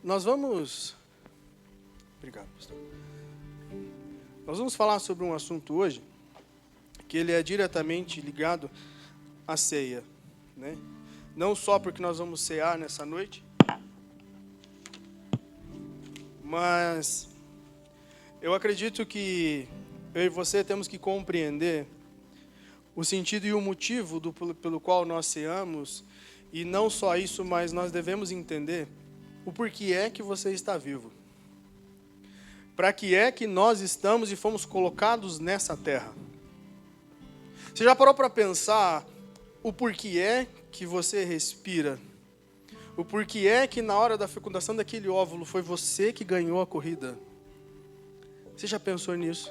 Nós vamos... Obrigado, pastor. Nós vamos falar sobre um assunto hoje que ele é diretamente ligado à ceia, né? Não só porque nós vamos cear nessa noite, mas eu acredito que eu e você temos que compreender o sentido e o motivo pelo qual nós ceamos, e não só isso, mas nós devemos entender o porquê é que você está vivo. Para que é que nós estamos e fomos colocados nessa terra? Você já parou para pensar o porquê é que você respira? O porquê é que na hora da fecundação daquele óvulo foi você que ganhou a corrida? Você já pensou nisso?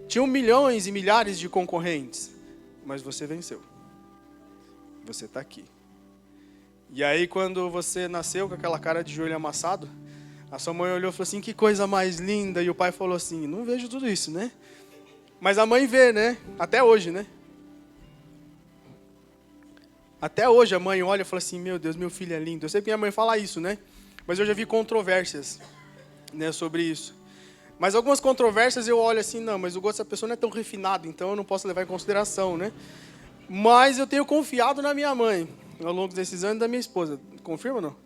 Tinham milhões e milhares de concorrentes, mas você venceu. Você está aqui. E aí quando você nasceu com aquela cara de joelho amassado, a sua mãe olhou e falou assim, que coisa mais linda. E o pai falou assim, não vejo tudo isso, né? Mas a mãe vê, né? Até hoje, né? Até hoje a mãe olha e fala assim, meu Deus, meu filho é lindo. Eu sei que minha mãe fala isso, né? Mas eu já vi controvérsias, né, sobre isso. Mas algumas controvérsias eu olho assim, não, mas o gosto dessa pessoa não é tão refinado, então eu não posso levar em consideração, né? Mas eu tenho confiado na minha mãe, ao longo desses anos, da minha esposa. Confirma ou não?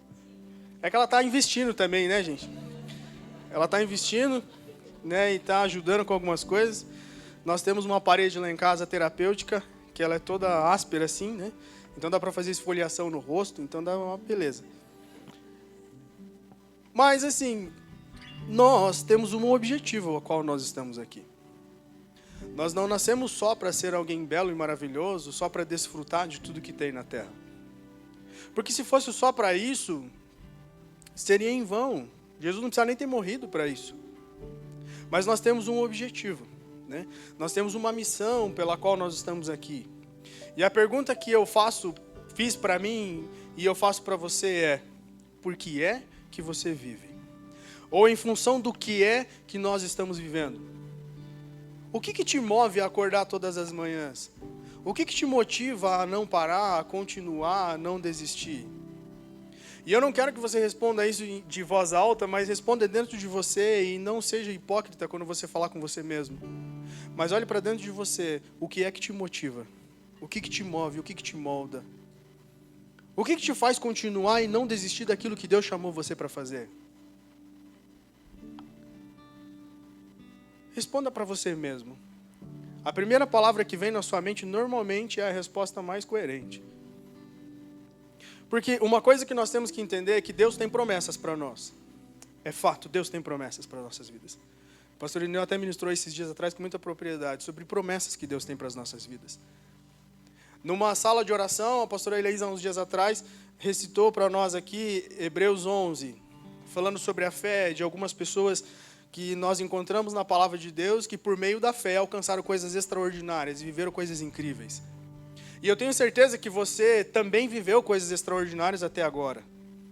É que ela está investindo também, né, gente? Ela está investindo, né, e está ajudando com algumas coisas. Nós temos uma parede lá em casa terapêutica, que ela é toda áspera assim, né? Então dá para fazer esfoliação no rosto, então dá uma beleza. Mas assim, nós temos um objetivo ao qual nós estamos aqui. Nós não nascemos só para ser alguém belo e maravilhoso, só para desfrutar de tudo que tem na terra. Porque se fosse só para isso, seria em vão. Jesus não precisava nem ter morrido para isso. Mas nós temos um objetivo, né? Nós temos uma missão pela qual nós estamos aqui. E a pergunta que eu fiz para mim e eu faço para você é: por que é que você vive? Ou em função do que é que nós estamos vivendo? O que te move a acordar todas as manhãs? O que te motiva a não parar, a continuar, a não desistir? E eu não quero que você responda isso de voz alta, mas responda dentro de você e não seja hipócrita quando você falar com você mesmo. Mas olhe para dentro de você, o que é que te motiva? O que te move? O que te molda? O que te faz continuar e não desistir daquilo que Deus chamou você para fazer? Responda para você mesmo. A primeira palavra que vem na sua mente normalmente é a resposta mais coerente. Porque uma coisa que nós temos que entender é que Deus tem promessas para nós. É fato, Deus tem promessas para nossas vidas. O pastor Ineu até ministrou esses dias atrás com muita propriedade sobre promessas que Deus tem para as nossas vidas. Numa sala de oração, a pastora Eleisa, uns dias atrás, recitou para nós aqui Hebreus 11, falando sobre a fé de algumas pessoas que nós encontramos na palavra de Deus, que por meio da fé alcançaram coisas extraordinárias e viveram coisas incríveis. E eu tenho certeza que você também viveu coisas extraordinárias até agora.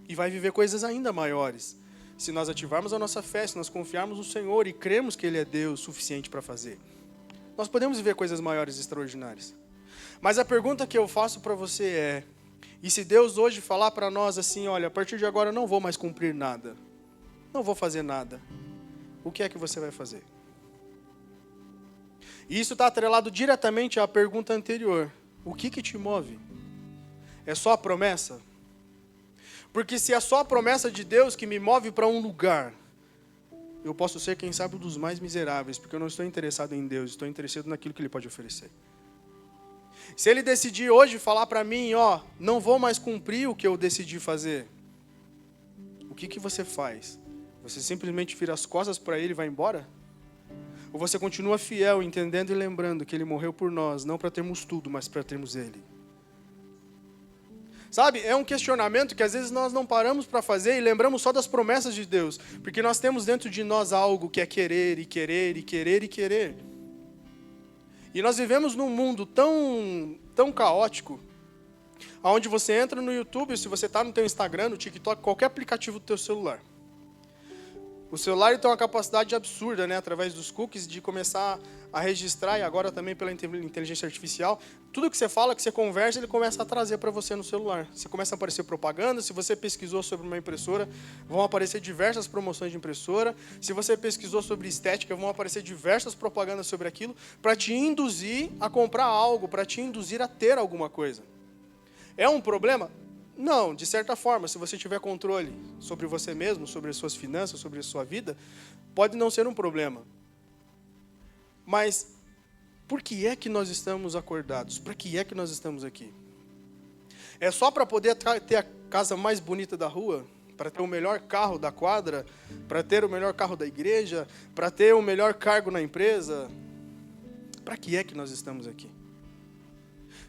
E vai viver coisas ainda maiores. Se nós ativarmos a nossa fé, se nós confiarmos no Senhor e cremos que Ele é Deus suficiente para fazer. Nós podemos viver coisas maiores e extraordinárias. Mas a pergunta que eu faço para você é: e se Deus hoje falar para nós assim, olha, a partir de agora eu não vou mais cumprir nada. Não vou fazer nada. O que é que você vai fazer? E isso está atrelado diretamente à pergunta anterior. O que te move? É só a promessa? Porque se é só a promessa de Deus que me move para um lugar, eu posso ser, quem sabe, um dos mais miseráveis, porque eu não estou interessado em Deus, estou interessado naquilo que Ele pode oferecer. Se Ele decidir hoje falar para mim, ó, não vou mais cumprir o que eu decidi fazer, o que você faz? Você simplesmente vira as costas para Ele e vai embora? Ou você continua fiel, entendendo e lembrando que Ele morreu por nós, não para termos tudo, mas para termos Ele? Sabe, é um questionamento que às vezes nós não paramos para fazer e lembramos só das promessas de Deus, porque nós temos dentro de nós algo que é querer, e querer, e querer, e querer. E nós vivemos num mundo tão caótico, onde você entra no YouTube, se você está no teu Instagram, no TikTok, qualquer aplicativo do teu celular. O celular tem uma capacidade absurda, né, através dos cookies, de começar a registrar, e agora também pela inteligência artificial, tudo que você fala, que você conversa, ele começa a trazer para você no celular. Você começa a aparecer propaganda, se você pesquisou sobre uma impressora, vão aparecer diversas promoções de impressora. Se você pesquisou sobre estética, vão aparecer diversas propagandas sobre aquilo, para te induzir a comprar algo, para te induzir a ter alguma coisa. É um problema? Não, de certa forma, se você tiver controle sobre você mesmo, sobre as suas finanças, sobre a sua vida, pode não ser um problema. Mas por que é que nós estamos acordados? Para que é que nós estamos aqui? É só para poder ter a casa mais bonita da rua? Para ter o melhor carro da quadra? Para ter o melhor carro da igreja? Para ter o melhor cargo na empresa? Para que é que nós estamos aqui?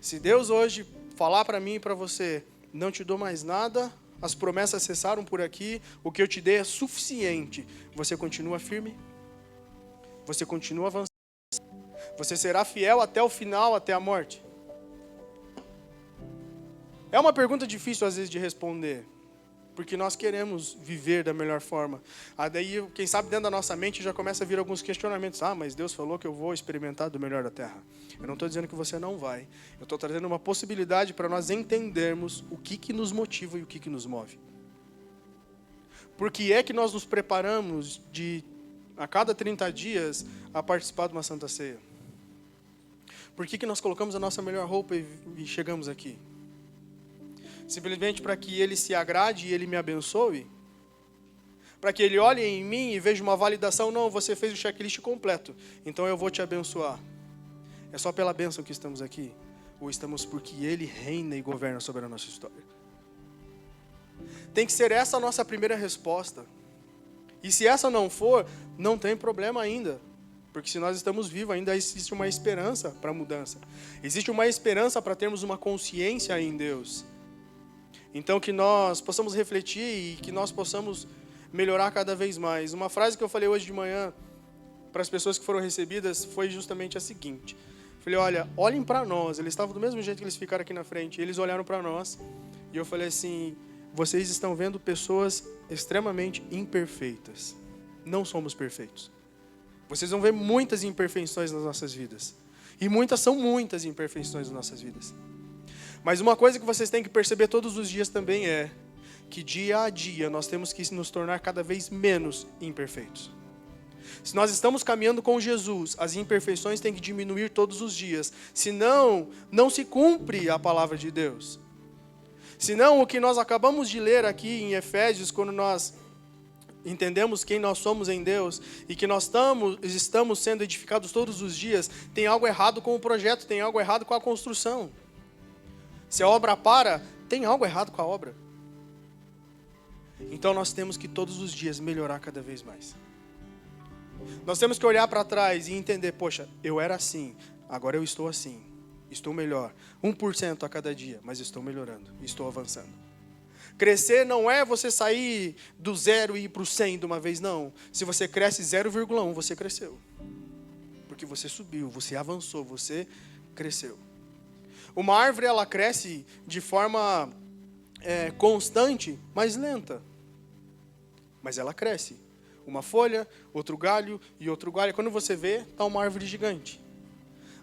Se Deus hoje falar para mim e para você: não te dou mais nada, as promessas cessaram por aqui, o que eu te dei é suficiente. Você continua firme? Você continua avançando? Você será fiel até o final, até a morte? É uma pergunta difícil às vezes de responder, porque nós queremos viver da melhor forma. Daí, quem sabe dentro da nossa mente já começa a vir alguns questionamentos. Mas Deus falou que eu vou experimentar do melhor da terra. Eu não estou dizendo que você não vai. Eu estou trazendo uma possibilidade para nós entendermos o que nos motiva e o que nos move. Por que é que nós nos preparamos a cada 30 dias a participar de uma Santa Ceia? Por que nós colocamos a nossa melhor roupa e chegamos aqui? Simplesmente para que Ele se agrade e Ele me abençoe? Para que Ele olhe em mim e veja uma validação? Não, você fez o checklist completo, então eu vou te abençoar. É só pela bênção que estamos aqui? Ou estamos porque Ele reina e governa sobre a nossa história? Tem que ser essa a nossa primeira resposta. E se essa não for, não tem problema ainda. Porque se nós estamos vivos, ainda existe uma esperança para a mudança. Existe uma esperança para termos uma consciência em Deus. Então, que nós possamos refletir e que nós possamos melhorar cada vez mais. Uma frase que eu falei hoje de manhã para as pessoas que foram recebidas foi justamente a seguinte. Falei, olhem para nós. Eles estavam do mesmo jeito que eles ficaram aqui na frente. Eles olharam para nós e eu falei assim: vocês estão vendo pessoas extremamente imperfeitas. Não somos perfeitos. Vocês vão ver muitas imperfeições nas nossas vidas. E são muitas imperfeições nas nossas vidas. Mas uma coisa que vocês têm que perceber todos os dias também é que dia a dia nós temos que nos tornar cada vez menos imperfeitos. Se nós estamos caminhando com Jesus, as imperfeições têm que diminuir todos os dias. Senão, não se cumpre a palavra de Deus. Senão, o que nós acabamos de ler aqui em Efésios, quando nós entendemos quem nós somos em Deus e que nós estamos sendo edificados todos os dias, tem algo errado com o projeto, tem algo errado com a construção. Se a obra para, tem algo errado com a obra. Então nós temos que todos os dias melhorar cada vez mais. Nós temos que olhar para trás e entender, poxa, eu era assim, agora eu estou assim, estou melhor. 1% a cada dia, mas estou melhorando, estou avançando. Crescer não é você sair do 0 e ir para o 100 de uma vez, não. Se você cresce 0,1, você cresceu. Porque você subiu, você avançou, você cresceu. Uma árvore, ela cresce de forma constante, mas lenta. Mas ela cresce. Uma folha, outro galho e outro galho. Quando você vê, está uma árvore gigante.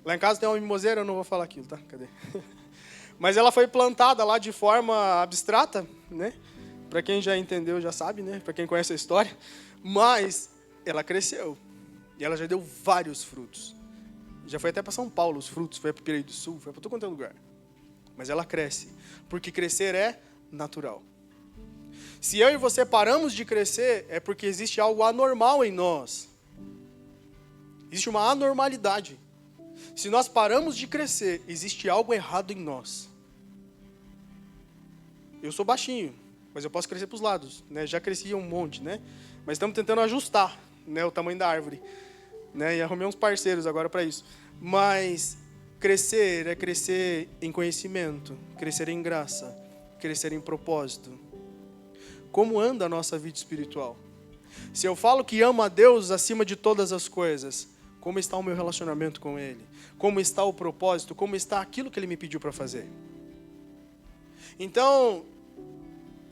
Lá em casa tem uma mimoseira, eu não vou falar aquilo, tá? Cadê? Mas ela foi plantada lá de forma abstrata, né? Para quem já entendeu, já sabe, né? Para quem conhece a história. Mas ela cresceu. E ela já deu vários frutos. Já foi até para São Paulo os frutos, foi para o Piraí do Sul, foi para todo quanto é lugar. Mas ela cresce, porque crescer é natural. Se eu e você paramos de crescer, é porque existe algo anormal em nós. Existe uma anormalidade. Se nós paramos de crescer, existe algo errado em nós. Eu sou baixinho, mas eu posso crescer para os lados, né? Já cresci um monte, né? Mas estamos tentando ajustar, né, o tamanho da árvore, né? E arrumei uns parceiros agora para isso. Mas crescer é crescer em conhecimento, crescer em graça, crescer em propósito. Como anda a nossa vida espiritual? Se eu falo que amo a Deus acima de todas as coisas, como está o meu relacionamento com Ele? Como está o propósito? Como está aquilo que Ele me pediu para fazer? Então,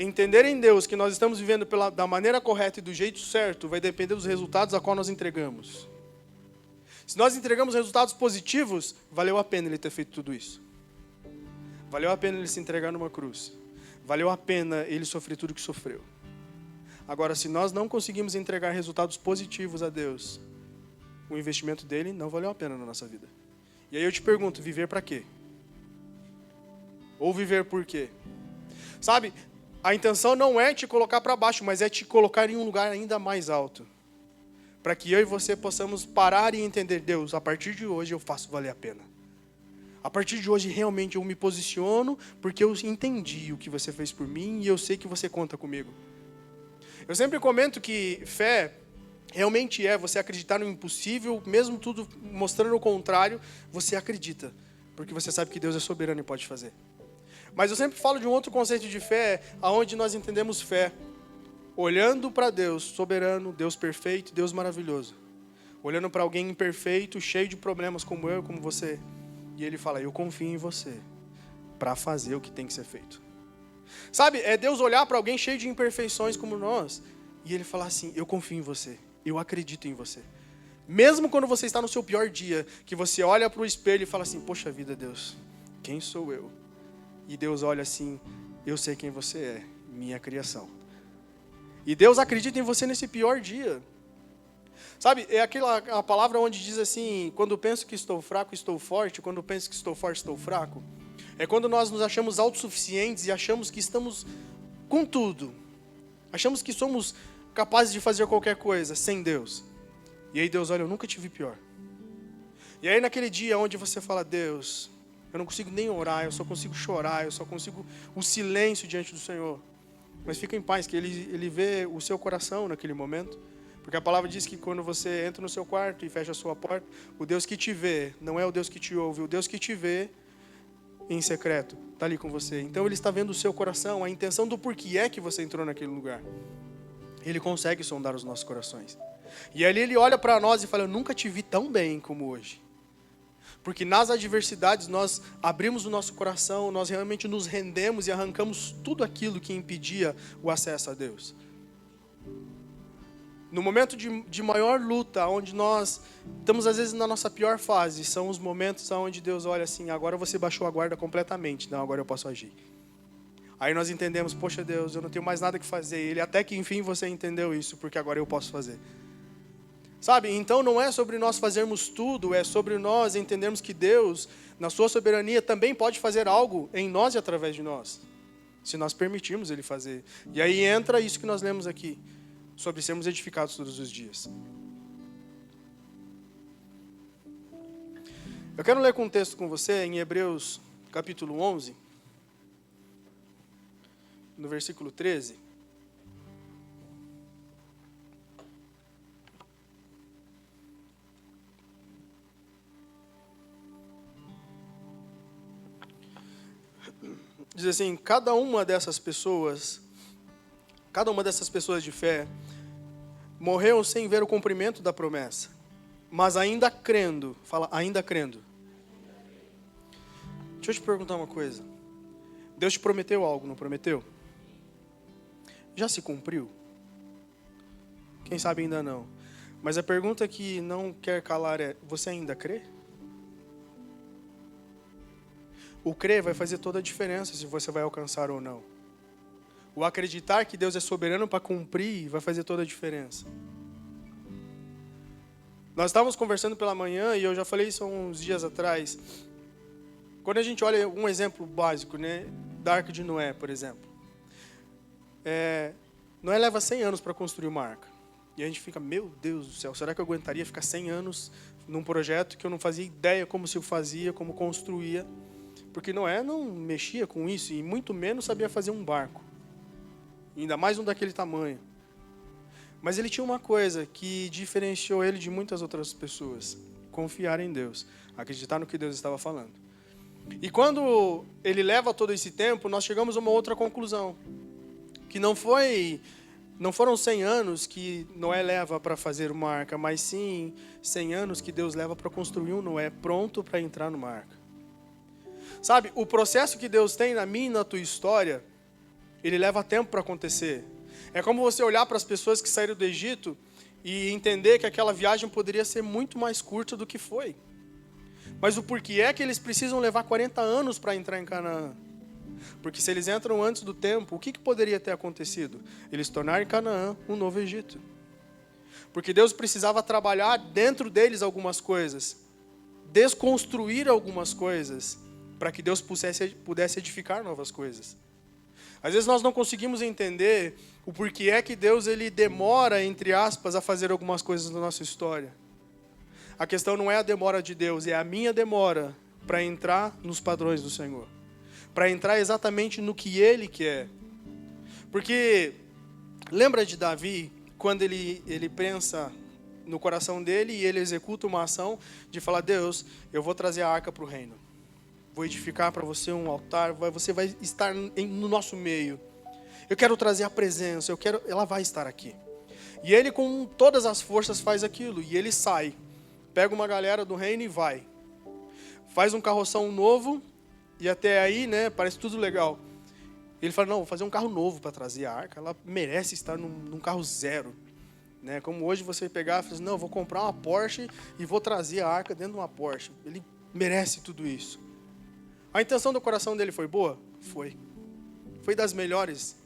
entender em Deus que nós estamos vivendo da maneira correta e do jeito certo vai depender dos resultados a qual nós entregamos. Se nós entregamos resultados positivos, valeu a pena ele ter feito tudo isso. Valeu a pena ele se entregar numa cruz. Valeu a pena ele sofrer tudo o que sofreu. Agora, se nós não conseguimos entregar resultados positivos a Deus, o investimento dele não valeu a pena na nossa vida. E aí eu te pergunto, viver para quê? Ou viver por quê? Sabe, a intenção não é te colocar para baixo, mas é te colocar em um lugar ainda mais alto. Para que eu e você possamos parar e entender, Deus, a partir de hoje eu faço valer a pena. A partir de hoje realmente eu me posiciono porque eu entendi o que você fez por mim e eu sei que você conta comigo. Eu sempre comento que fé realmente é você acreditar no impossível, mesmo tudo mostrando o contrário, você acredita, porque você sabe que Deus é soberano e pode fazer. Mas eu sempre falo de um outro conceito de fé, onde nós entendemos fé olhando para Deus soberano, Deus perfeito, Deus maravilhoso. Olhando para alguém imperfeito, cheio de problemas como eu, como você. E ele fala, eu confio em você para fazer o que tem que ser feito. Sabe, é Deus olhar para alguém cheio de imperfeições como nós, e ele falar assim, eu confio em você, eu acredito em você. Mesmo quando você está no seu pior dia, que você olha para o espelho e fala assim, poxa vida, Deus, quem sou eu? E Deus olha assim, eu sei quem você é, minha criação. E Deus acredita em você nesse pior dia. Sabe, é a palavra onde diz assim, quando penso que estou fraco, estou forte, quando penso que estou forte, estou fraco. É quando nós nos achamos autossuficientes e achamos que estamos com tudo. Achamos que somos capazes de fazer qualquer coisa sem Deus. E aí Deus olha, eu nunca te vi pior. E aí naquele dia onde você fala, Deus, eu não consigo nem orar, eu só consigo chorar, eu só consigo o silêncio diante do Senhor. Mas fica em paz, que Ele vê o seu coração naquele momento. Porque a palavra diz que quando você entra no seu quarto e fecha a sua porta, o Deus que te vê não é o Deus que te ouve, o Deus que te vê em secreto está ali com você. Então Ele está vendo o seu coração, a intenção do porquê é que você entrou naquele lugar. Ele consegue sondar os nossos corações. E ali Ele olha para nós e fala, eu nunca te vi tão bem como hoje. Porque nas adversidades nós abrimos o nosso coração, nós realmente nos rendemos e arrancamos tudo aquilo que impedia o acesso a Deus. No momento de maior luta, onde nós estamos às vezes na nossa pior fase, são os momentos onde Deus olha assim, agora você baixou a guarda completamente, não, agora eu posso agir. Aí nós entendemos, poxa Deus, eu não tenho mais nada que fazer. Ele até que enfim você entendeu isso, porque agora eu posso fazer. Sabe, então não é sobre nós fazermos tudo, é sobre nós entendermos que Deus, na sua soberania, também pode fazer algo em nós e através de nós, se nós permitirmos Ele fazer. E aí entra isso que nós lemos aqui, sobre sermos edificados todos os dias. Eu quero ler um texto com você em Hebreus capítulo 11, no versículo 13. Diz assim, cada uma dessas pessoas de fé, morreu sem ver o cumprimento da promessa, mas ainda crendo. Fala, ainda crendo. Deixa eu te perguntar uma coisa. Deus te prometeu algo, não prometeu? Já se cumpriu? Quem sabe ainda não. Mas a pergunta que não quer calar é, você ainda crê? O crer vai fazer toda a diferença se você vai alcançar ou não. O acreditar que Deus é soberano para cumprir vai fazer toda a diferença. Nós estávamos conversando pela manhã e eu já falei isso há uns dias atrás. Quando a gente olha um exemplo básico, né, da Arca de Noé, por exemplo. Noé leva 100 anos para construir uma arca. E a gente fica, meu Deus do céu, será que eu aguentaria ficar 100 anos num projeto que eu não fazia ideia como se fazia, como construía? Porque Noé não mexia com isso e muito menos sabia fazer um barco. Ainda mais um daquele tamanho. Mas ele tinha uma coisa que diferenciou ele de muitas outras pessoas. Confiar em Deus. Acreditar no que Deus estava falando. E quando ele leva todo esse tempo, nós chegamos a uma outra conclusão. Que não foram 100 anos que Noé leva para fazer uma arca, mas sim 100 anos que Deus leva para construir um Noé pronto para entrar numa arca. Sabe, o processo que Deus tem na minha e na tua história ele leva tempo para acontecer. É como você olhar para as pessoas que saíram do Egito e entender que aquela viagem poderia ser muito mais curta do que foi. Mas o porquê é que eles precisam levar 40 anos para entrar em Canaã? Porque se eles entram antes do tempo, o que poderia ter acontecido? Eles tornaram Canaã um novo Egito. Porque Deus precisava trabalhar dentro deles algumas coisas, desconstruir algumas coisas, para que Deus pudesse edificar novas coisas. Às vezes nós não conseguimos entender o porquê é que Deus ele demora, entre aspas, a fazer algumas coisas na nossa história. A questão não é a demora de Deus, é a minha demora para entrar nos padrões do Senhor. Para entrar exatamente no que Ele quer. Porque lembra de Davi, quando ele pensa no coração dele e ele executa uma ação de falar: Deus, eu vou trazer a arca para o reino. Vou edificar para você um altar, você vai estar no nosso meio. Eu quero trazer a presença, ela vai estar aqui. E ele com todas as forças faz aquilo, e ele sai. Pega uma galera do reino e vai. Faz um carroção novo, e até aí, né, parece tudo legal. Ele fala: não, vou fazer um carro novo para trazer a arca, ela merece estar num carro zero. Né? Como hoje você pegar e falar assim: não, vou comprar uma Porsche e vou trazer a arca dentro de uma Porsche. Ele merece tudo isso. A intenção do coração dele foi boa? Foi. Foi das melhores.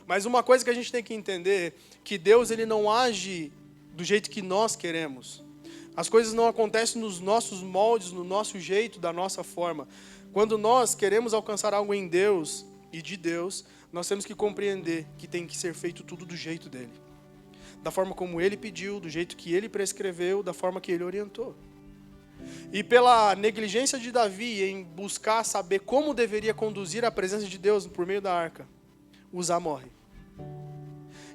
Mas uma coisa que a gente tem que entender, que Deus ele não age do jeito que nós queremos. As coisas não acontecem nos nossos moldes, no nosso jeito, da nossa forma. Quando nós queremos alcançar algo em Deus e de Deus, nós temos que compreender que tem que ser feito tudo do jeito dele. Da forma como ele pediu, do jeito que ele prescreveu, da forma que ele orientou. E pela negligência de Davi em buscar saber como deveria conduzir a presença de Deus por meio da arca, Uzá morre.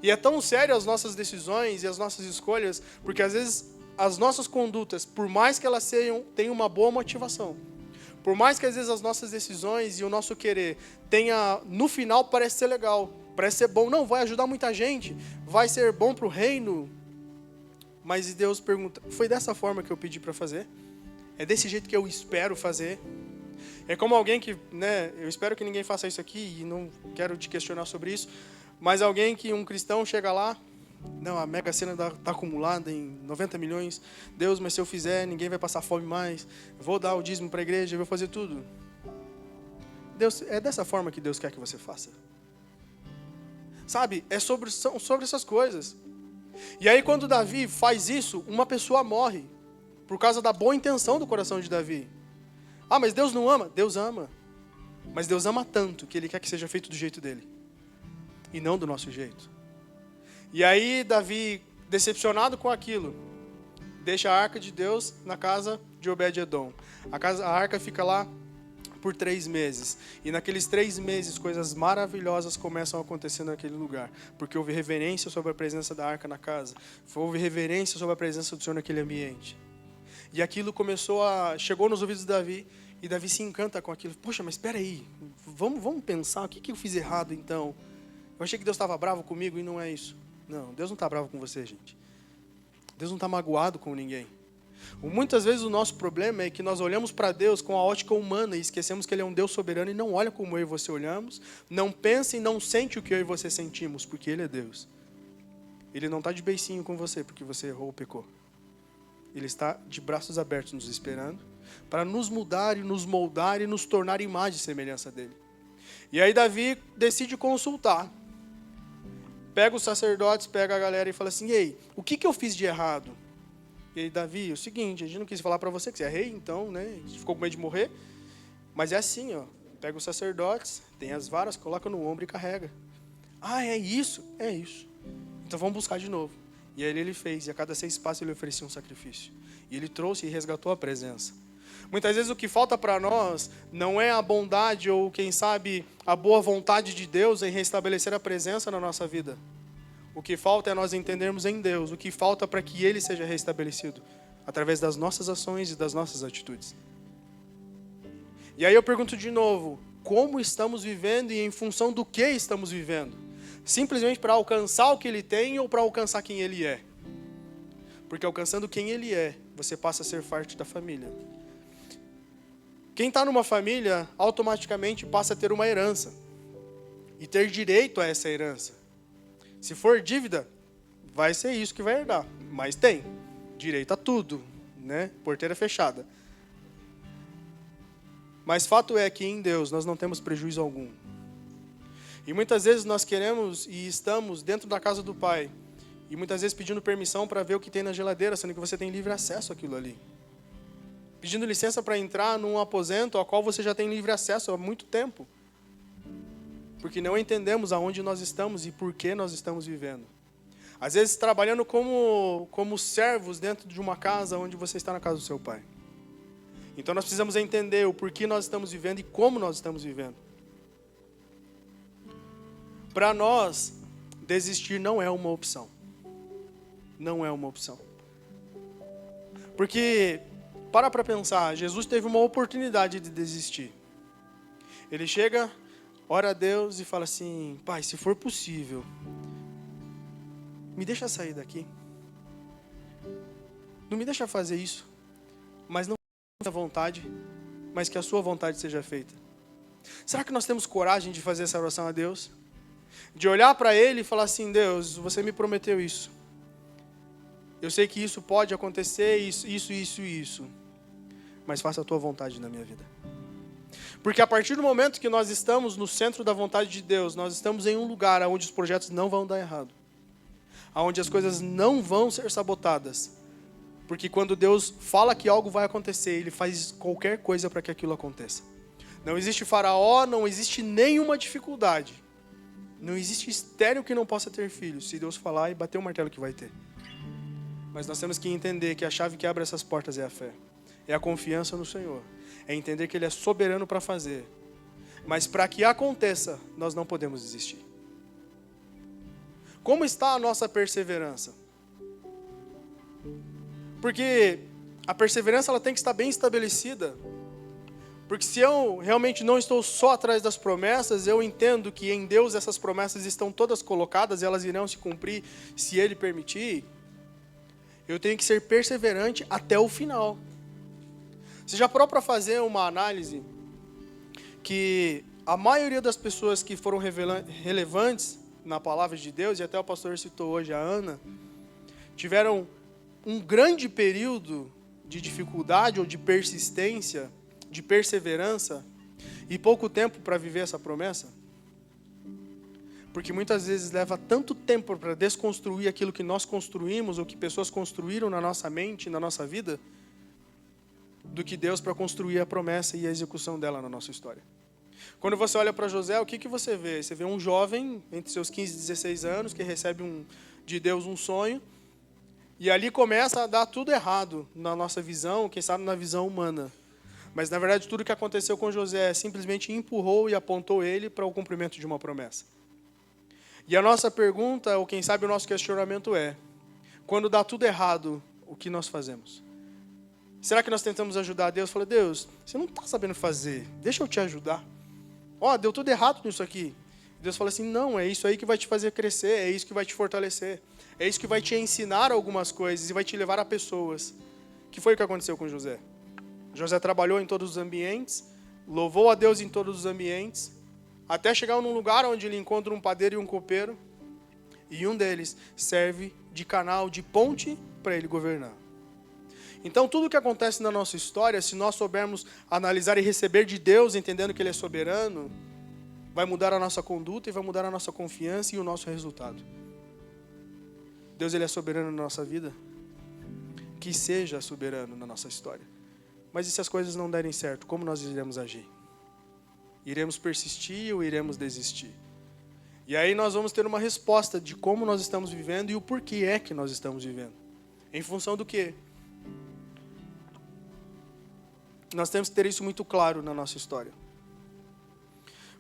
E é tão sério as nossas decisões e as nossas escolhas, porque às vezes as nossas condutas, por mais que elas tenham uma boa motivação, por mais que às vezes as nossas decisões e o nosso querer tenha, no final parece ser legal, parece ser bom, não, vai ajudar muita gente, vai ser bom para o reino, mas Deus pergunta: foi dessa forma que eu pedi para fazer? É desse jeito que eu espero fazer? É como alguém que, né, eu espero que ninguém faça isso aqui e não quero te questionar sobre isso, mas alguém que um cristão chega lá: não, a Mega Sena está acumulada em 90 milhões, Deus, mas se eu fizer, ninguém vai passar fome mais, vou dar o dízimo para a igreja, vou fazer tudo. Deus, é dessa forma que Deus quer que você faça. Sabe, são sobre essas coisas. E aí quando Davi faz isso, uma pessoa morre, por causa da boa intenção do coração de Davi. Ah, mas Deus não ama? Deus ama. Mas Deus ama tanto que Ele quer que seja feito do jeito dele. E não do nosso jeito. E aí Davi, decepcionado com aquilo, deixa a arca de Deus na casa de Obed-edom. A arca fica lá por 3 meses. E naqueles 3 meses, coisas maravilhosas começam a acontecer naquele lugar. Porque houve reverência sobre a presença da arca na casa. Houve reverência sobre a presença do Senhor naquele ambiente. E aquilo chegou nos ouvidos de Davi, e Davi se encanta com aquilo. Poxa, mas espera aí, vamos pensar, o que eu fiz errado então? Eu achei que Deus estava bravo comigo e não é isso. Não, Deus não está bravo com você, gente. Deus não está magoado com ninguém. Muitas vezes o nosso problema é que nós olhamos para Deus com a ótica humana e esquecemos que Ele é um Deus soberano e não olha como eu e você olhamos, não pensa e não sente o que eu e você sentimos, porque Ele é Deus. Ele não está de beicinho com você porque você errou ou pecou. Ele está de braços abertos nos esperando para nos mudar e nos moldar e nos tornar imagem e semelhança dele. E aí Davi decide consultar. Pega os sacerdotes, pega a galera e fala assim: ei, o que eu fiz de errado? E aí Davi, é o seguinte, a gente não quis falar para você que você é rei, então, né, a gente ficou com medo de morrer. Mas é assim, ó, pega os sacerdotes, tem as varas, coloca no ombro e carrega. Ah, é isso? É isso. Então vamos buscar de novo. E aí ele fez, e a cada 6 passos ele oferecia um sacrifício. E ele trouxe e resgatou a presença. Muitas vezes o que falta para nós não é a bondade ou, quem sabe, a boa vontade de Deus em restabelecer a presença na nossa vida. O que falta é nós entendermos em Deus, o que falta para que Ele seja restabelecido, através das nossas ações e das nossas atitudes. E aí eu pergunto de novo, como estamos vivendo e em função do que estamos vivendo? Simplesmente para alcançar o que Ele tem ou para alcançar quem Ele é? Porque alcançando quem Ele é, você passa a ser parte da família. Quem está numa família, automaticamente passa a ter uma herança. e ter direito a essa herança. Se for dívida, vai ser isso que vai herdar, mas tem direito a tudo, né? Porteira fechada. Mas fato é que em Deus nós não temos prejuízo algum. E muitas vezes nós queremos e estamos dentro da casa do Pai, e muitas vezes pedindo permissão para ver o que tem na geladeira, sendo que você tem livre acesso àquilo ali. Pedindo licença para entrar num aposento ao qual você já tem livre acesso há muito tempo. Porque não entendemos aonde nós estamos e por que nós estamos vivendo. Às vezes trabalhando como servos dentro de uma casa onde você está na casa do seu pai. Então nós precisamos entender o porquê nós estamos vivendo e como nós estamos vivendo. Para nós, desistir não é uma opção. Não é uma opção. Porque, para pensar, Jesus teve uma oportunidade de desistir. Ele chega, ora a Deus e fala assim: Pai, se for possível, me deixa sair daqui. Não me deixa fazer isso. Mas não a vontade, mas que a sua vontade seja feita. Será que nós temos coragem de fazer essa oração a Deus? De olhar para Ele e falar assim: Deus, você me prometeu isso. Eu sei que isso pode acontecer, isso. Mas faça a tua vontade na minha vida. Porque a partir do momento que nós estamos no centro da vontade de Deus, nós estamos em um lugar onde os projetos não vão dar errado. Onde as coisas não vão ser sabotadas. Porque quando Deus fala que algo vai acontecer, Ele faz qualquer coisa para que aquilo aconteça. Não existe faraó, não existe nenhuma dificuldade. Não existe estéril que não possa ter filhos. Se Deus falar e bater o martelo que vai ter. Mas nós temos que entender que a chave que abre essas portas é a fé. É a confiança no Senhor. É entender que Ele é soberano para fazer. Mas para que aconteça, nós não podemos desistir. Como está a nossa perseverança? Porque a perseverança ela tem que estar bem estabelecida. Porque se eu realmente não estou só atrás das promessas, eu entendo que em Deus essas promessas estão todas colocadas, elas irão se cumprir se Ele permitir. Eu tenho que ser perseverante até o final. Você já parou para fazer uma análise que a maioria das pessoas que foram relevantes na palavra de Deus, e até o pastor citou hoje a Ana, tiveram um grande período de dificuldade ou de persistência, de perseverança, e pouco tempo para viver essa promessa? Porque muitas vezes leva tanto tempo para desconstruir aquilo que nós construímos, ou que pessoas construíram na nossa mente, na nossa vida, do que Deus para construir a promessa e a execução dela na nossa história. Quando você olha para José, o que você vê? Você vê um jovem, entre seus 15 e 16 anos, que recebe de Deus um sonho, e ali começa a dar tudo errado na nossa visão, quem sabe na visão humana. Mas, na verdade, tudo que aconteceu com José simplesmente empurrou e apontou ele para o cumprimento de uma promessa. E a nossa pergunta, ou quem sabe o nosso questionamento é: quando dá tudo errado, o que nós fazemos? Será que nós tentamos ajudar Deus? Fala: Deus, você não está sabendo fazer, deixa eu te ajudar. Deu tudo errado nisso aqui. Deus fala assim: não, é isso aí que vai te fazer crescer, é isso que vai te fortalecer, é isso que vai te ensinar algumas coisas e vai te levar a pessoas. Que foi o que aconteceu com José. José trabalhou em todos os ambientes, louvou a Deus em todos os ambientes, até chegar num lugar onde ele encontra um padeiro e um copeiro, e um deles serve de canal, de ponte para ele governar. Então, tudo o que acontece na nossa história, se nós soubermos analisar e receber de Deus, entendendo que Ele é soberano, vai mudar a nossa conduta e vai mudar a nossa confiança e o nosso resultado. Deus, Ele é soberano na nossa vida? Que seja soberano na nossa história. Mas e se as coisas não derem certo, como nós iremos agir? Iremos persistir ou iremos desistir? E aí nós vamos ter uma resposta de como nós estamos vivendo e o porquê é que nós estamos vivendo. Em função do quê? Nós temos que ter isso muito claro na nossa história.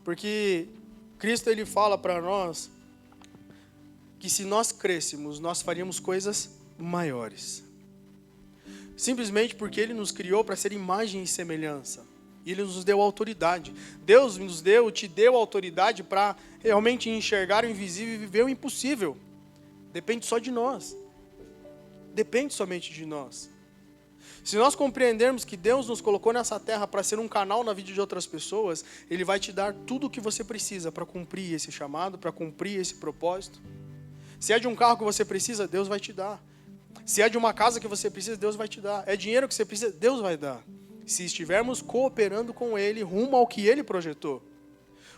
Porque Cristo ele fala para nós que se nós crescêssemos, nós faríamos coisas maiores. Simplesmente porque Ele nos criou para ser imagem e semelhança. E Ele nos deu autoridade. Deus te deu autoridade para realmente enxergar o invisível e viver o impossível. Depende só de nós. Depende somente de nós. Se nós compreendermos que Deus nos colocou nessa terra para ser um canal na vida de outras pessoas, Ele vai te dar tudo o que você precisa para cumprir esse chamado, para cumprir esse propósito. Se é de um carro que você precisa, Deus vai te dar. Se é de uma casa que você precisa, Deus vai te dar. É dinheiro que você precisa, Deus vai dar. Se estivermos cooperando com Ele, rumo ao que Ele projetou.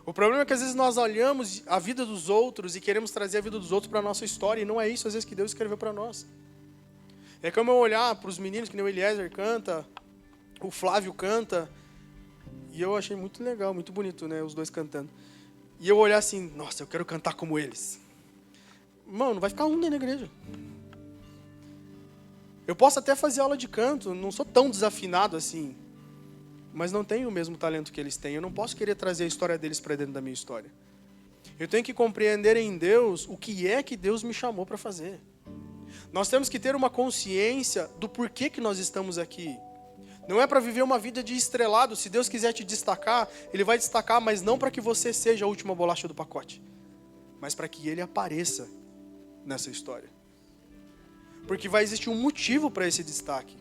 O problema é que às vezes nós olhamos a vida dos outros e queremos trazer a vida dos outros para a nossa história, e não é isso às vezes que Deus escreveu para nós. É como eu olhar para os meninos, que nem o Eliezer canta, o Flávio canta, e eu achei muito legal, muito bonito, né, os dois cantando. E eu olhar assim, nossa, eu quero cantar como eles. Mano, vai ficar um dentro da igreja. Eu posso até fazer aula de canto, não sou tão desafinado assim, mas não tenho o mesmo talento que eles têm. Eu não posso querer trazer a história deles para dentro da minha história. Eu tenho que compreender em Deus o que é que Deus me chamou para fazer. Nós temos que ter uma consciência do porquê que nós estamos aqui. Não é para viver uma vida de estrelado. Se Deus quiser te destacar, Ele vai destacar, mas não para que você seja a última bolacha do pacote, mas para que Ele apareça nessa história. Porque vai existir um motivo para esse destaque.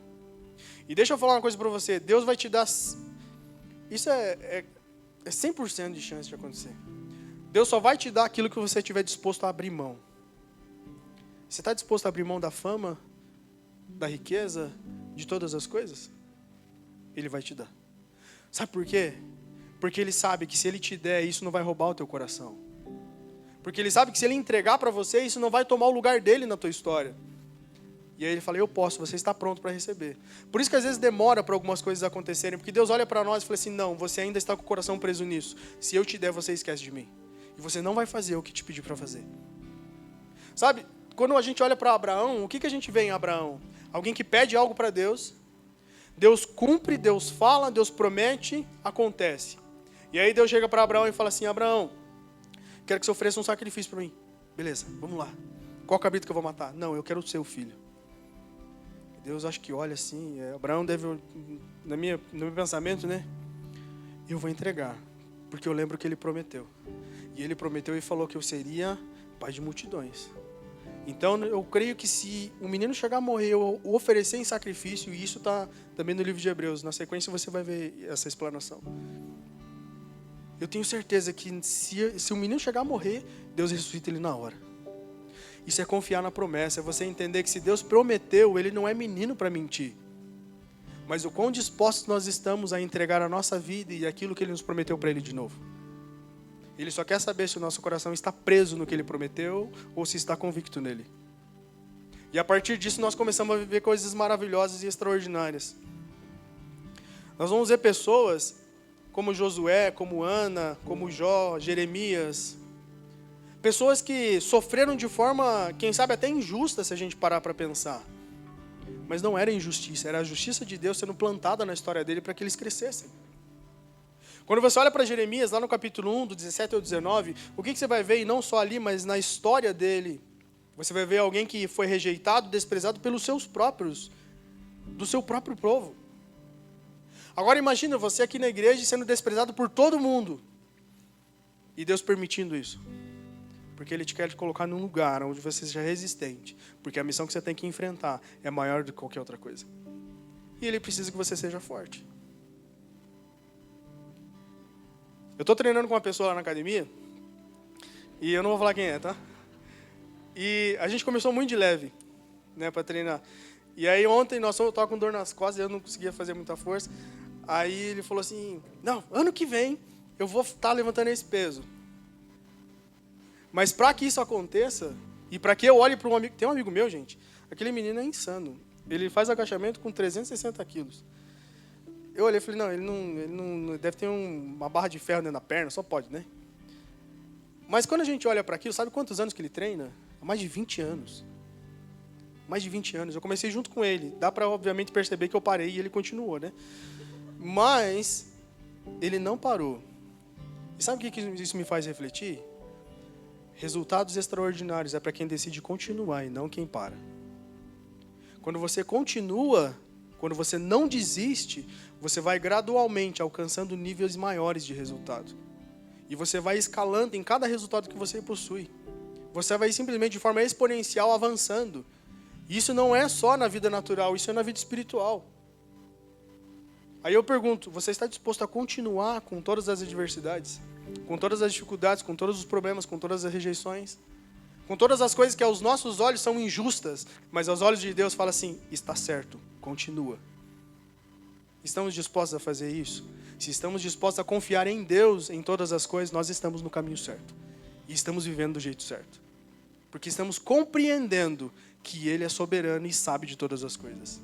E deixa eu falar uma coisa para você. Deus vai te dar... Isso é 100% de chance de acontecer. Deus só vai te dar aquilo que você estiver disposto a abrir mão. Você está disposto a abrir mão da fama, da riqueza, de todas as coisas? Ele vai te dar. Sabe por quê? Porque Ele sabe que se Ele te der, isso não vai roubar o teu coração. Porque Ele sabe que se Ele entregar para você, isso não vai tomar o lugar dele na tua história. E aí Ele fala, eu posso, você está pronto para receber. Por isso que às vezes demora para algumas coisas acontecerem, porque Deus olha para nós e fala assim, não, você ainda está com o coração preso nisso. Se eu te der, você esquece de mim. E você não vai fazer o que te pedi para fazer. Sabe, quando a gente olha para Abraão, o que a gente vê em Abraão? Alguém que pede algo para Deus, Deus cumpre, Deus fala, Deus promete, acontece. E aí Deus chega para Abraão e fala assim, Abraão, quero que você ofereça um sacrifício para mim. Beleza, vamos lá. Qual cabrito que eu vou matar? Não, eu quero o seu filho. Deus acho que olha assim, Abraão deve, no meu pensamento, né? Eu vou entregar, porque eu lembro que ele prometeu. E ele prometeu e falou que eu seria pai de multidões. Então eu creio que se um menino chegar a morrer, eu oferecer em sacrifício, e isso está também no livro de Hebreus, na sequência você vai ver essa explanação. Eu tenho certeza que se o menino chegar a morrer, Deus ressuscita ele na hora. Isso é confiar na promessa, é você entender que se Deus prometeu, Ele não é menino para mentir. Mas o quão dispostos nós estamos a entregar a nossa vida e aquilo que Ele nos prometeu para Ele de novo. Ele só quer saber se o nosso coração está preso no que Ele prometeu ou se está convicto nele. E a partir disso nós começamos a viver coisas maravilhosas e extraordinárias. Nós vamos ver pessoas como Josué, como Ana, como Jó, Jeremias. Pessoas que sofreram de forma, quem sabe até injusta, se a gente parar para pensar. Mas não era injustiça, era a justiça de Deus sendo plantada na história dele para que eles crescessem. Quando você olha para Jeremias, lá no capítulo 1, do 17 ao 19, o que você vai ver, e não só ali, mas na história dele, você vai ver alguém que foi rejeitado, desprezado pelos seus próprios, do seu próprio povo. Agora imagina você aqui na igreja sendo desprezado por todo mundo, e Deus permitindo isso. Porque Ele te quer te colocar num lugar onde você seja resistente. Porque a missão que você tem que enfrentar é maior do que qualquer outra coisa. E Ele precisa que você seja forte. Eu estou treinando com uma pessoa lá na academia. E eu não vou falar quem é, tá? E a gente começou muito de leve, né, para treinar. E aí ontem eu estava com dor nas costas e eu não conseguia fazer muita força. Aí ele falou assim, não, ano que vem eu vou estar levantando esse peso. Mas para que isso aconteça, e para que eu olhe para um amigo... Tem um amigo meu, gente, aquele menino é insano. Ele faz agachamento com 360 quilos. Eu olhei e falei, não, ele não deve ter uma barra de ferro dentro da perna, só pode, né? Mas quando a gente olha para aquilo, sabe quantos anos que ele treina? Há mais de 20 anos. Mais de 20 anos. Eu comecei junto com ele. Dá para, obviamente, perceber que eu parei e ele continuou, né? Mas ele não parou. E sabe o que isso me faz refletir? Resultados extraordinários é para quem decide continuar e não quem para. Quando você continua, quando você não desiste, você vai gradualmente alcançando níveis maiores de resultado. E você vai escalando em cada resultado que você possui. Você vai simplesmente de forma exponencial avançando. E isso não é só na vida natural, isso é na vida espiritual. Aí eu pergunto, você está disposto a continuar com todas as adversidades? Com todas as dificuldades, com todos os problemas, com todas as rejeições? Com todas as coisas que aos nossos olhos são injustas, mas aos olhos de Deus fala assim, está certo, continua. Estamos dispostos a fazer isso? Se estamos dispostos a confiar em Deus em todas as coisas, nós estamos no caminho certo. E estamos vivendo do jeito certo. Porque estamos compreendendo que Ele é soberano e sabe de todas as coisas.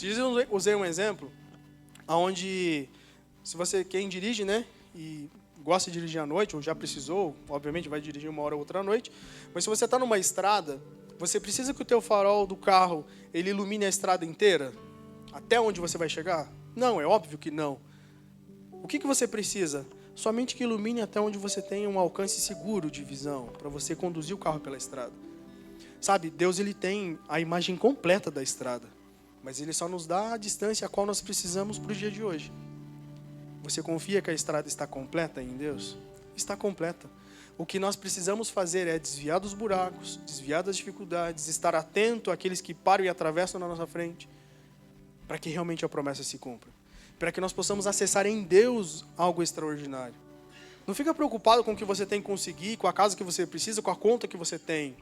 Eu usei um exemplo, onde, se você, quem dirige, né, e gosta de dirigir à noite, ou já precisou, obviamente vai dirigir uma hora ou outra à noite, mas se você está numa estrada, você precisa que o teu farol do carro, ele ilumine a estrada inteira? Até onde você vai chegar? Não, é óbvio que não. O que você precisa? Somente que ilumine até onde você tenha um alcance seguro de visão, para você conduzir o carro pela estrada. Sabe, Deus ele tem a imagem completa da estrada, mas Ele só nos dá a distância a qual nós precisamos para o dia de hoje. Você confia que a estrada está completa em Deus? Está completa. O que nós precisamos fazer é desviar dos buracos, desviar das dificuldades, estar atento àqueles que param e atravessam na nossa frente, para que realmente a promessa se cumpra. Para que nós possamos acessar em Deus algo extraordinário. Não fica preocupado com o que você tem que conseguir, com a casa que você precisa, com a conta que você tem.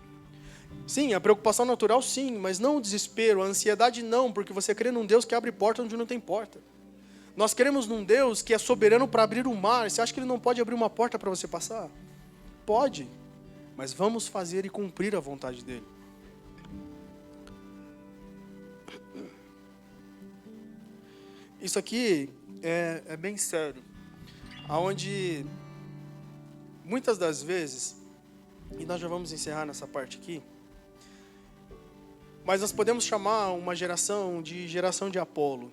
Sim, a preocupação natural sim, mas não o desespero, a ansiedade não, porque você crê num Deus que abre porta onde não tem porta. Nós cremos num Deus que é soberano para abrir o mar. Você acha que Ele não pode abrir uma porta para você passar? Pode, mas vamos fazer e cumprir a vontade dEle. Isso aqui é bem sério, aonde muitas das vezes, e nós já vamos encerrar nessa parte aqui, mas nós podemos chamar uma geração de Apolo,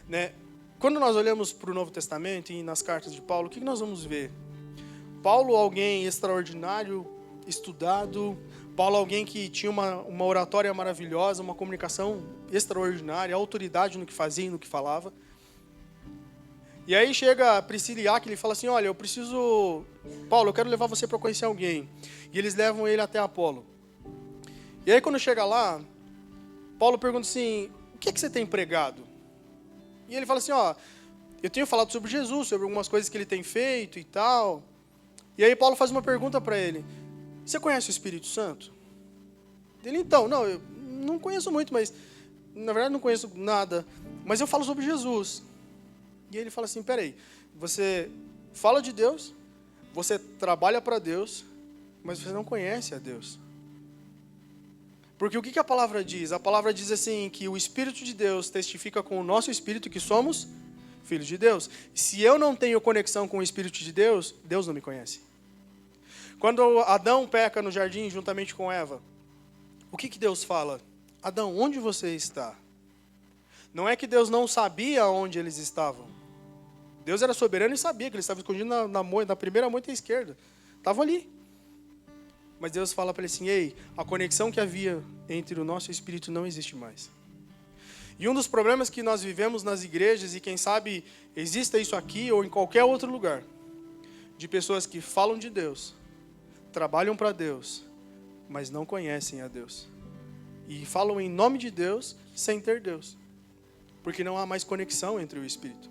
né? Quando nós olhamos para o Novo Testamento e nas cartas de Paulo, o que nós vamos ver? Paulo, alguém extraordinário, estudado. Paulo, alguém que tinha uma oratória maravilhosa, uma comunicação extraordinária, autoridade no que fazia e no que falava. E aí chega Priscila e Áquila e fala assim, olha, Paulo, eu quero levar você para conhecer alguém. E eles levam ele até Apolo. E aí quando chega lá, Paulo pergunta assim, o que você tem pregado? E ele fala assim, eu tenho falado sobre Jesus, sobre algumas coisas que ele tem feito e tal. E aí Paulo faz uma pergunta para ele, você conhece o Espírito Santo? Ele, então, não, eu não conheço muito, mas na verdade não conheço nada, mas eu falo sobre Jesus. E ele fala assim, peraí, você fala de Deus, você trabalha para Deus, mas você não conhece a Deus. Porque o que a palavra diz? A palavra diz assim, que o Espírito de Deus testifica com o nosso Espírito que somos filhos de Deus. Se eu não tenho conexão com o Espírito de Deus, Deus não me conhece. Quando Adão peca no jardim juntamente com Eva, o que Deus fala? Adão, onde você está? Não é que Deus não sabia onde eles estavam. Deus era soberano e sabia que eles estavam escondidos na primeira moita esquerda. Estavam ali. Mas Deus fala para ele assim, ei, a conexão que havia entre o nosso espírito não existe mais. E um dos problemas que nós vivemos nas igrejas, e quem sabe exista isso aqui ou em qualquer outro lugar, de pessoas que falam de Deus, trabalham para Deus, mas não conhecem a Deus. E falam em nome de Deus sem ter Deus. Porque não há mais conexão entre o Espírito.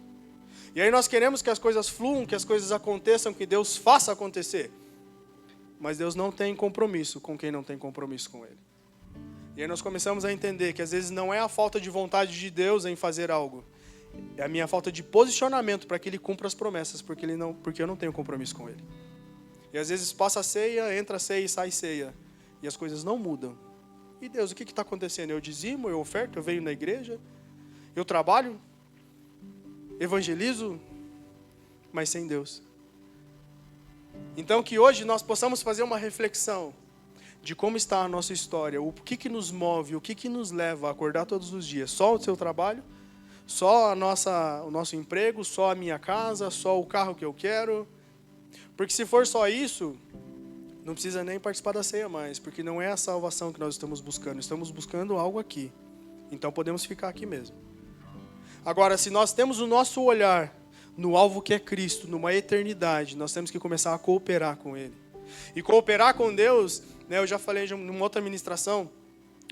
E aí nós queremos que as coisas fluam, que as coisas aconteçam, que Deus faça acontecer. Mas Deus não tem compromisso com quem não tem compromisso com Ele. E aí nós começamos a entender que às vezes não é a falta de vontade de Deus em fazer algo. É a minha falta de posicionamento para que Ele cumpra as promessas, porque eu não tenho compromisso com Ele. E às vezes passa a ceia, entra a ceia e sai ceia. E as coisas não mudam. E Deus, o que está acontecendo? Eu dizimo, eu oferto, eu venho na igreja, eu trabalho, evangelizo, mas sem Deus. Então que hoje nós possamos fazer uma reflexão de como está a nossa história, o que nos move, o que nos leva a acordar todos os dias. Só o seu trabalho? Só o nosso emprego? Só a minha casa? Só o carro que eu quero? Porque se for só isso, não precisa nem participar da ceia mais, porque não é a salvação que nós estamos buscando algo aqui. Então podemos ficar aqui mesmo. Agora, se nós temos o nosso olhar no alvo que é Cristo, numa eternidade, nós temos que começar a cooperar com Ele. E cooperar com Deus, né, eu já falei numa outra ministração,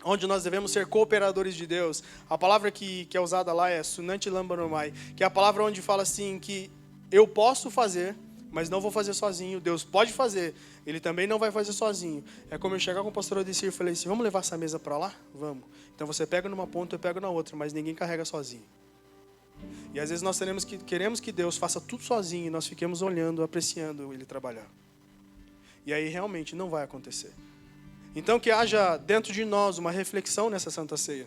onde nós devemos ser cooperadores de Deus. A palavra que é usada lá é sunanti lambanomai, que é a palavra onde fala assim que eu posso fazer, mas não vou fazer sozinho. Deus pode fazer, Ele também não vai fazer sozinho. É como eu chegar com o pastor Odecir e falei assim, vamos levar essa mesa para lá? Vamos. Então você pega numa ponta, eu pego na outra, mas ninguém carrega sozinho. E às vezes nós queremos que Deus faça tudo sozinho e nós fiquemos olhando, apreciando Ele trabalhar. E aí realmente não vai acontecer. Então que haja dentro de nós uma reflexão nessa Santa Ceia.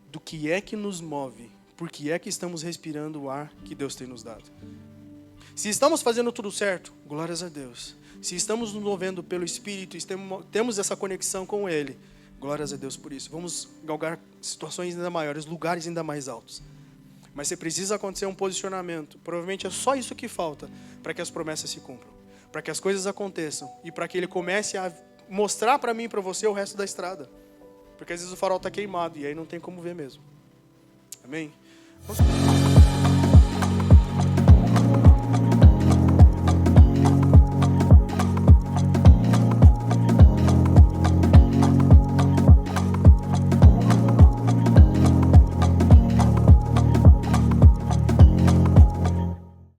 Do que é que nos move? Por que é que estamos respirando o ar que Deus tem nos dado? Se estamos fazendo tudo certo, glórias a Deus. Se estamos nos movendo pelo Espírito, temos essa conexão com Ele, glórias a Deus por isso. Vamos galgar situações ainda maiores, lugares ainda mais altos. Mas se precisa acontecer um posicionamento, provavelmente é só isso que falta para que as promessas se cumpram, para que as coisas aconteçam e para que Ele comece a mostrar para mim e para você o resto da estrada. Porque às vezes o farol está queimado e aí não tem como ver mesmo. Amém?